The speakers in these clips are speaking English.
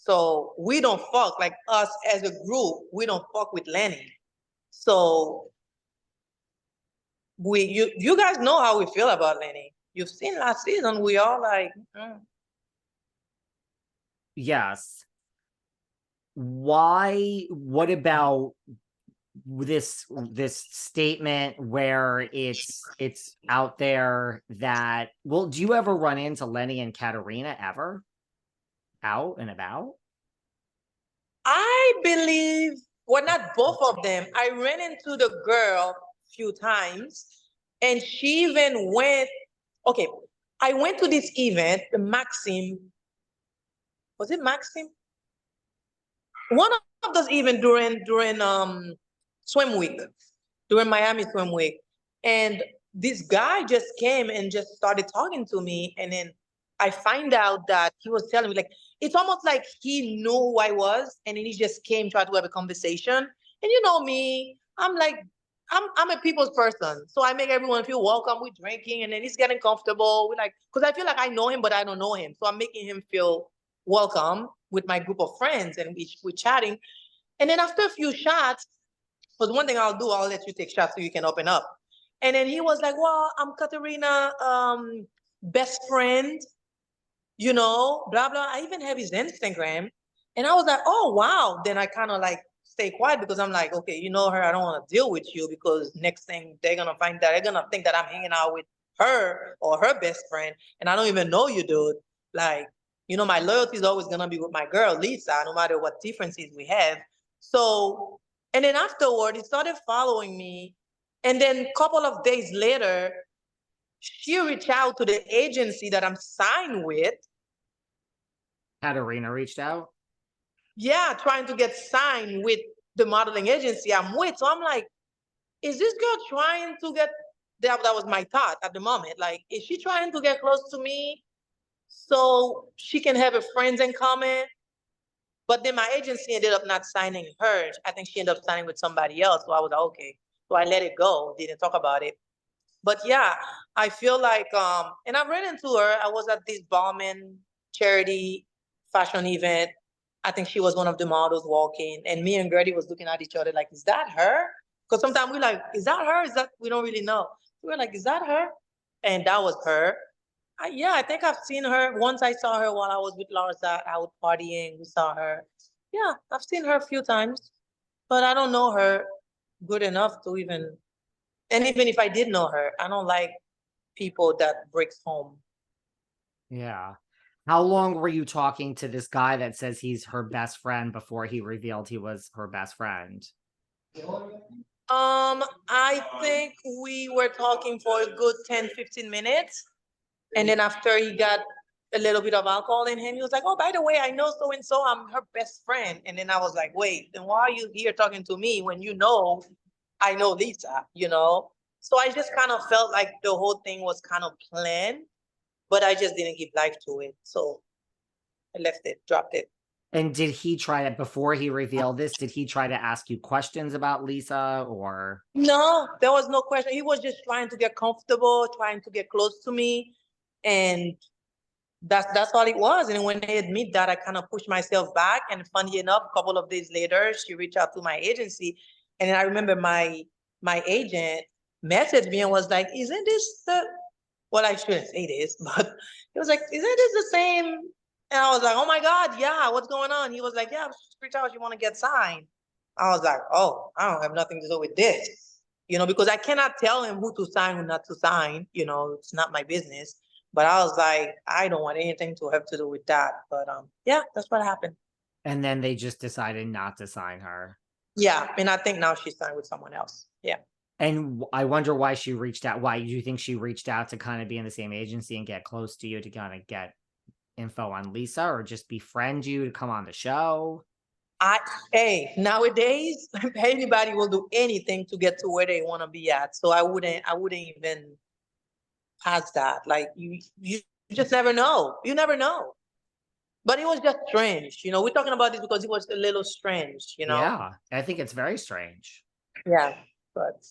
So we don't fuck, like us as a group, we don't fuck with Lenny. So you guys know how we feel about Lenny. You've seen last season, we all like, Yes. Why? What about this statement where it's out there that, well, do you ever run into Lenny and Katharina ever out and about? I believe, well, not both of them. I ran into the girl a few times, and she even went. Okay, I went to this event, the Maxim. Was it Maxim? One of those events during swim week, during Miami swim week, and this guy just came and just started talking to me, and then I find out that he was telling me, like, it's almost like he knew who I was, and then he just came try to have a conversation. And you know me, I'm like, I'm a people's person, so I make everyone feel welcome. We're drinking, and then he's getting comfortable. We like, because I feel like I know him, but I don't know him, so I'm making him feel welcome with my group of friends, and we're chatting. And then after a few shots, because one thing I'll do, I'll let you take shots so you can open up. And then he was like, well, I'm Katharina, best friend, blah, blah. I even have his Instagram. And I was like, oh, wow. Then I kind of like stay quiet because I'm like, okay, you know her, I don't want to deal with you because next thing they're going to find that, they're going to think that I'm hanging out with her or her best friend. And I don't even know you, dude. Like, my loyalty is always going to be with my girl, Lisa, no matter what differences we have. So, and then afterward, he started following me. And then a couple of days later, she reached out to the agency that I'm signed with. Katharina reached out? Yeah, trying to get signed with the modeling agency I'm with. So I'm like, is this girl trying to get, that was my thought at the moment. Like, is she trying to get close to me so she can have a friends in common? But then my agency ended up not signing her. I think she ended up signing with somebody else. So I was like, okay. So I let it go, didn't talk about it. But yeah, I feel like, and I ran into her. I was at this Ballman charity fashion event. I think she was one of the models walking, and me and Guerdy was looking at each other like, is that her? Because sometimes we're like, is that her? Is that, we don't really know. We were like, is that her? And that was her. Yeah, I think I've seen her. Once I saw her while I was with Larsa out partying. We saw her. Yeah, I've seen her a few times, but I don't know her good enough to even, and even if I did know her, I don't like people that breaks home. Yeah. How long were you talking to this guy that says he's her best friend before he revealed he was her best friend? I think we were talking for a good 10, 15 minutes. And then after he got a little bit of alcohol in him, he was like, oh, by the way, I know so-and-so, I'm her best friend. And then I was like, wait, then why are you here talking to me when you know I know Lisa, So I just kind of felt like the whole thing was kind of planned, but I just didn't give life to it. So I left it, dropped it. And did he try to, before he revealed this, did he try to ask you questions about Lisa or? No, there was no question. He was just trying to get comfortable, trying to get close to me. And that's all it was. And when I admit that, I kind of pushed myself back. And funny enough, a couple of days later, she reached out to my agency. And then I remember my agent messaged me and was like, isn't this the, well, I shouldn't say this, but he was like, isn't this the same? And I was like, oh my God, yeah, what's going on? He was like, yeah, reach out, you want to get signed. I was like, oh, I don't have nothing to do with this, because I cannot tell him who to sign, who not to sign, it's not my business. But I was like, I don't want anything to have to do with that. But yeah, that's what happened. And then they just decided not to sign her. Yeah, and I think now she's signed with someone else. Yeah. And I wonder why she reached out. Why do you think she reached out to kind of be in the same agency and get close to you to kind of get info on Lisa, or just befriend you to come on the show? Hey, nowadays anybody will do anything to get to where they want to be at. So I wouldn't even pass that. Like you just never know. You never know. But it was just strange. We're talking about this because it was a little strange, Yeah, I think it's very strange. Yeah, but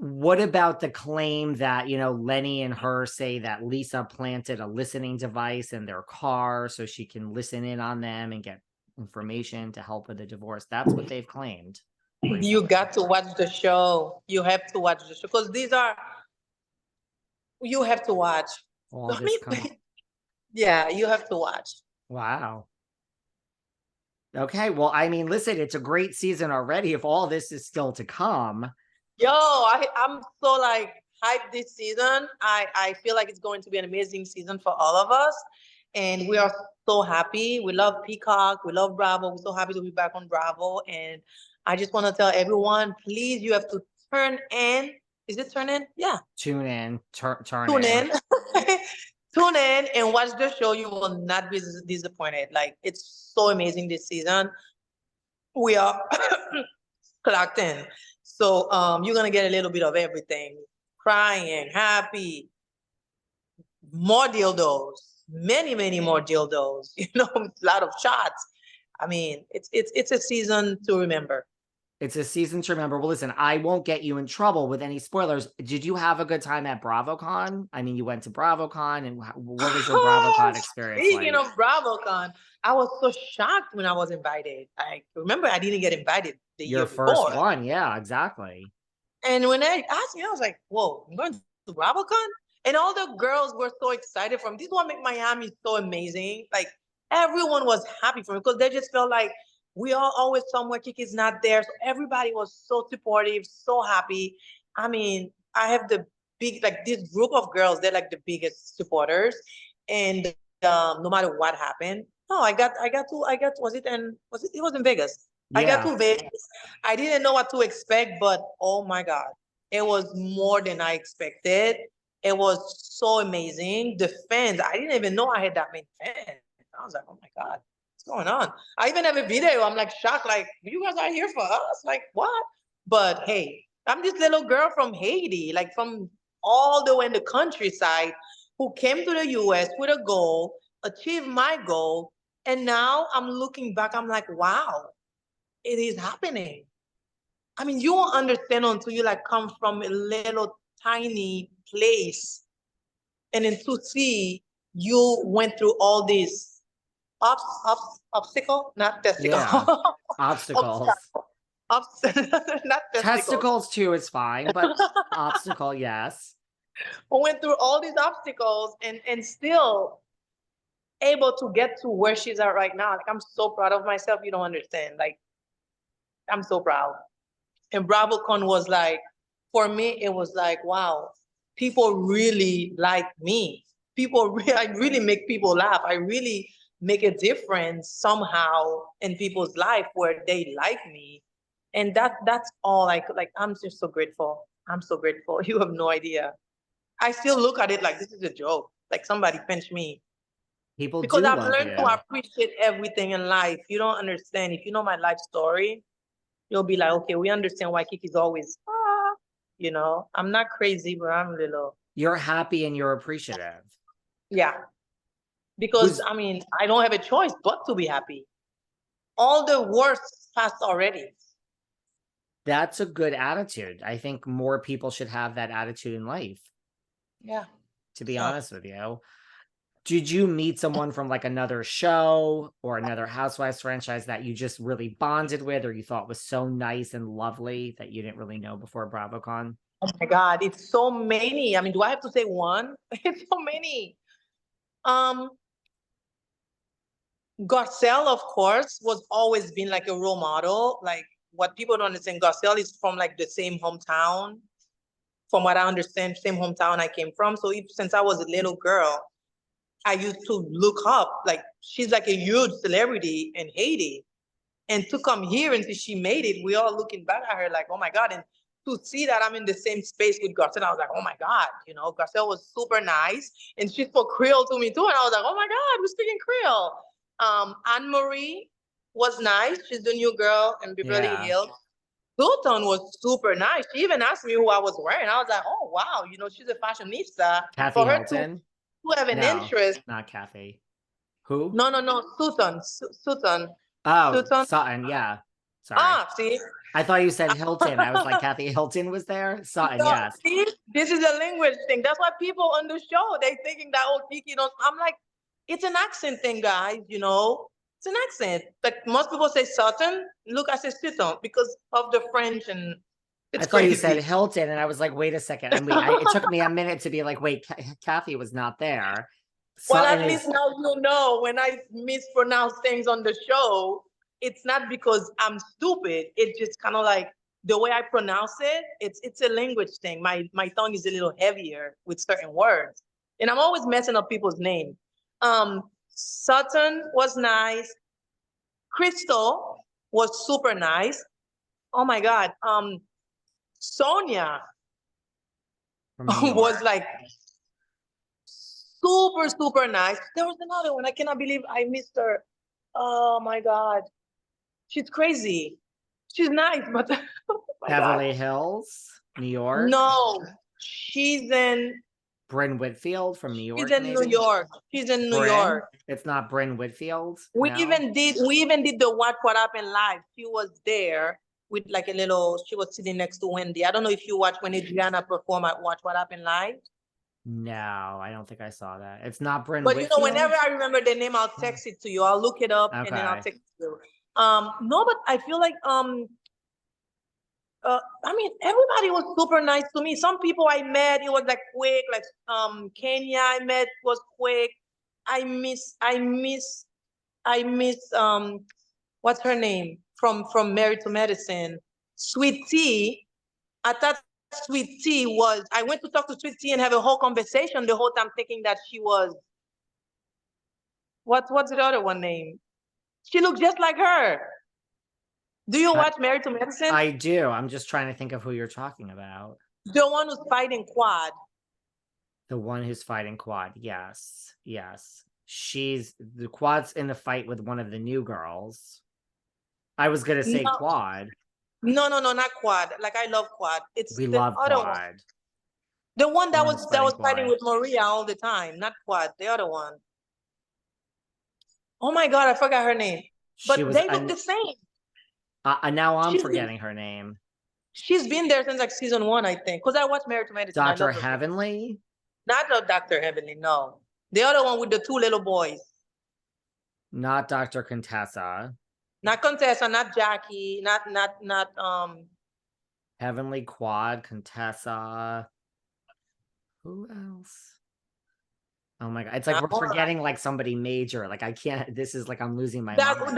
What about the claim that, you know, Lenny and her say that Lisa planted a listening device in their car so she can listen in on them and get information to help with the divorce? That's what they've claimed You recently. got to watch the show. You have to watch the show because these are, you have to watch. All I this mean, come. yeah, you have to watch. Wow. Okay. Well, I mean, listen, it's a great season already. If all this is still to come, Yo, I'm so like hyped this season. I feel like it's going to be an amazing season for all of us. And we are so happy. We love Peacock. We love Bravo. We're so happy to be back on Bravo. And I just want to tell everyone, please, you have to turn in. Is it turn in? Yeah. tune in, turn Tune in. in. Tune in and watch the show. You will not be disappointed. Like, it's so amazing this season. We are clocked in. So you're gonna get a little bit of everything. Crying, happy, more dildos, many, many more dildos, a lot of shots. I mean, it's a season to remember. It's a season to remember. Well, listen, I won't get you in trouble with any spoilers. Did you have a good time at BravoCon? I mean, you went to BravoCon, and what was your BravoCon experience Speaking like? of BravoCon, I was so shocked when I was invited. I remember I didn't get invited the Your year first before. one, yeah, exactly. And when they asked me, I was like, whoa, I'm going to BravoCon? And all the girls were so excited from this. Is what make Miami so amazing. Like, everyone was happy for me because they just felt like we are always somewhere. Kiki's not there. So everybody was so supportive, so happy. I mean, I have the big, like this group of girls, they're like the biggest supporters. And no matter what happened, no, it was in Vegas. I got Yeah, to Vegas. I didn't know what to expect, but oh my God, it was more than I expected. It was so amazing. The fans, I didn't even know I had that many fans. I was like, oh my God, what's going on? I even have a video. I'm like shocked, like, you guys are here for us? Like, what? But hey, I'm this little girl from Haiti, like from all the way in the countryside, who came to the US with a goal, achieved my goal, and now I'm looking back, I'm like, wow, it is happening. I mean, you won't understand until you like come from a little tiny place and then to see you went through all these obstacle, not testicle, yeah. Obstacles. obstacle, not testicles. Testicles too is fine, but obstacle, yes. Went through all these obstacles and still able to get to where she's at right now. Like, I'm so proud of myself. You don't understand. Like, I'm so proud. And BravoCon was like, for me, it was like, wow, people really like me. I really make people laugh. I really make a difference somehow in people's life where they like me. And that's all like I'm just so grateful. I'm so grateful. You have no idea. I still look at it like this is a joke. Like somebody pinched me. People Because do I've love learned to you. appreciate everything in life. You don't understand. If you know my life story, you'll be like, okay, we understand why Kiki's always, I'm not crazy, but I'm a little, You're happy and you're appreciative. yeah. Because Was I mean, I don't have a choice but to be happy. All the worst passed already. That's a good attitude. I think more people should have that attitude in life, Yeah. to be So honest with you. Did you meet someone from like another show or another Housewives franchise that you just really bonded with or you thought was so nice and lovely that you didn't really know before BravoCon? oh my God, it's so many. I mean, do I have to say one? It's so many. Um, Garcelle, of course, was always been like a role model. Like what people don't understand, Garcelle is from like the same hometown. From what I understand, same hometown I came from. So since I was a little girl, I used to look up, like she's like a huge celebrity in Haiti. And to come here and see she made it, we all looking back at her like, oh my God. And to see that I'm in the same space with Garcelle, I was like, oh my God, Garcelle was super nice. And she spoke Creole to me too. And I was like, oh my God, we're speaking Creole. Anne Marie was nice. She's the new girl in Beverly Yeah. Hills. Sultan was super nice. She even asked me who I was wearing. I was like, oh wow, she's a fashionista. Kathy For her to Hilton? have an No, interest. not Kathy. Who? No, Sultan. Sultan. Oh, Sultan. Sutton, yeah. Sorry. See? I thought you said Hilton. I was like, Kathy Hilton was there? Sutton, No, yes. see, this is a language thing. That's why people on the show, they thinking that, oh, Kiki don't. I'm like, it's an accent thing, guys, you know? It's an accent. Like most people say Sutton. Look, I say Sutton because of the French and it's I thought you said crazy. Hilton, and I was like, wait a second. It took me a minute to be like, wait, Kathy was not there. Well, Sutton at least is now you know when I mispronounce things on the show, it's not because I'm stupid. It's just kind of like the way I pronounce it. It's a language thing. My tongue is a little heavier with certain words, and I'm always messing up people's names. Sutton was nice. Crystal was super nice. Oh my God. Sonia from New York. was like super nice. There was another one. I cannot believe I missed her. Oh my God. She's crazy. She's nice, but oh my Beverly God. Hills, New York. No, she's in Bryn Whitfield from New York. she's in maybe? New York. She's in New Bryn? York. It's not Bryn Whitfield. We No? even did the What Happened live. She was there with like a little, she was sitting next to Wendy. I don't know if you watched when Adriana performed at Watch What Happened live. No, I don't think I saw that. It's not Bryn But you know, Whitfield. whenever I remember the name, I'll text it to you. I'll look it up and then I'll Okay. text you. No, but I feel like I mean, everybody was super nice to me. Some people I met, it was like quick, like Kenya I met was quick. I miss what's her name from Married to Medicine? Sweet Tea. I thought Sweet Tea was I went to talk to Sweet Tea and have a whole conversation the whole time thinking that she was what's the other one name? She looked just like her. Do you watch Married to Medicine? I do. I'm just trying to think of who you're talking about. The one who's fighting Quad. The one who's fighting Quad. Yes. Yes. She's the Quad's in the fight with one of the new girls. I was gonna say No. Quad. No, not Quad. Like I love Quad. It's We the love other one. Quad. The one that was fighting Quad. with Maria all the time, not Quad. The other one. Oh my God, I forgot her name. But they look the same. Now I'm forgetting her name. She's been there since like season 1, I think. Because I watched Married to Medicine. Dr. Heavenly? Not Dr. Heavenly, no. The other one with the 2 little boys. Not Dr. Contessa. Not Contessa, not Jackie, not Heavenly, Quad, Contessa. Who else? Oh my God. It's like we're forgetting like somebody major. Like I can't, this is like I'm losing my mind.